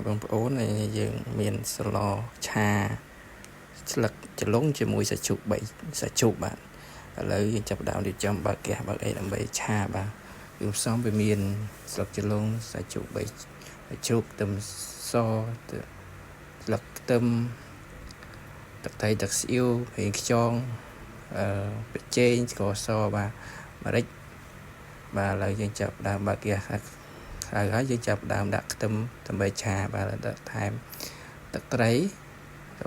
បងប្អូនយើងមានស្លឆាស្លឹកចលុងជាមួយសាច់ជ្រូក3សាច់ជ្រូកបាទឥឡូវយើងចាប់ផ្ដើមរៀបចំបើកហ្គាសបើកអីដើម្បីឆាបាទគឺផ្សំវាមានស្លឹកចលុងសាច់ជ្រូក3សាច់ជ្រូកខ្ទឹមសស្លឹកខ្ទឹមទឹកត្រីទឹកស្អ៊ីវប្រេងខ្យងប៊ីចេងស្ករសបាទម្រេចបាទឥឡូវយើងចាប់ផ្ដើមបើកហ្គាសហើយយើងចាប់ផ្ដើមដាក់ខ្ទឹមដើម្បីឆាបាទដាក់ថែមទឹកត្រី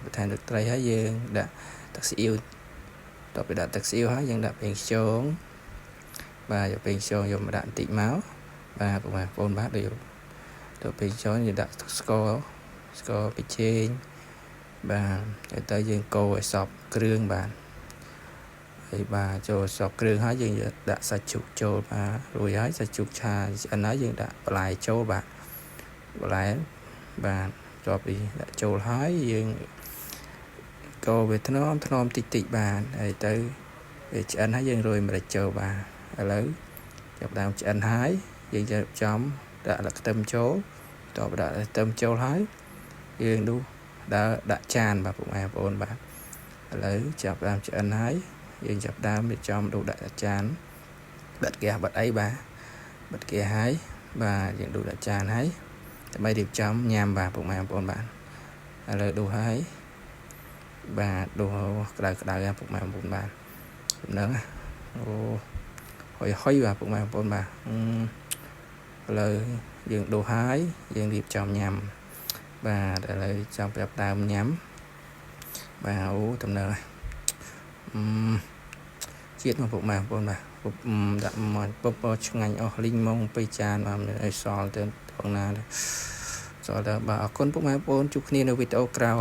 បន្ថែមទឹកត្រីហើយយើងដាក់ទឹកស៊ីអ៊ីវតទៅដាក់ទឹកស៊ីអ៊ីវហើយយើងដាក់ប្រេងខ្យងបាទយកប្រេងខ្យងយកមកដាក់បន្តិចមកបាទបងប្អូនបាទដូចទៅប្រេងខ្យងយើងដាក់ស្ករប៊ីចេងបាទទៅយើងកូរឲ្យសព្វគ្រឿងបាទហើយបាទចូលសព្វគ្រឿងហើយយើងដាក់សាច់ជ្រូកចូលបាទរួចហើយសាច់ជ្រូកឆាឆ្អិនហើយយើងដាក់បន្លែចូលបាទបន្លែបាទជាប់ពីដាក់ចូលហើយយើងកូរវាថ្នមតិចបាទហើយទៅវាឆ្អិនហើយយើងរោយម្រេចចូលបាទឥឡូវចាប់ដើមឆ្អិនហើយយើងចាប់ចំដាក់ខ្ទឹមចូលតបដាក់ខ្ទឹមចូលហើយយើងដាក់ចានបាទពុកម៉ែបងប្អូនបាទឥឡូវចាប់ដើមឆ្អិនហើយយើងចាប់ដើមរៀបចំដាក់ចានបិទហ្គាសបិទអីបាទបិទហ្គាសហើយបាទយើងដាក់ចានហើយដើម្បីរៀបចំញ៉ាំបាទពុកម៉ែបងប្អូនបាទឥឡូវហើយបាទក្តៅហើយពុកម៉ែបងប្អូនបាទហ្នឹងហុយបាទពុកម៉ែបងប្អូនបាទឥឡូវយើងហើយយើងរៀបចំញ៉ាំបាទឥឡូវចាំប្រាប់ដើមញ៉ាំបាទដំណើរជាតិមកពុកម៉ែបងប្អូនបាទដាក់មកពពឆ្ងាញ់អស់លីងម៉ុង2ចានបាទឲ្យសល់ទៅផងណាសល់ទៅបាទអរគុណពុកម៉ែបងប្អូនជួបគ្នានៅវីដេអូក្រោយ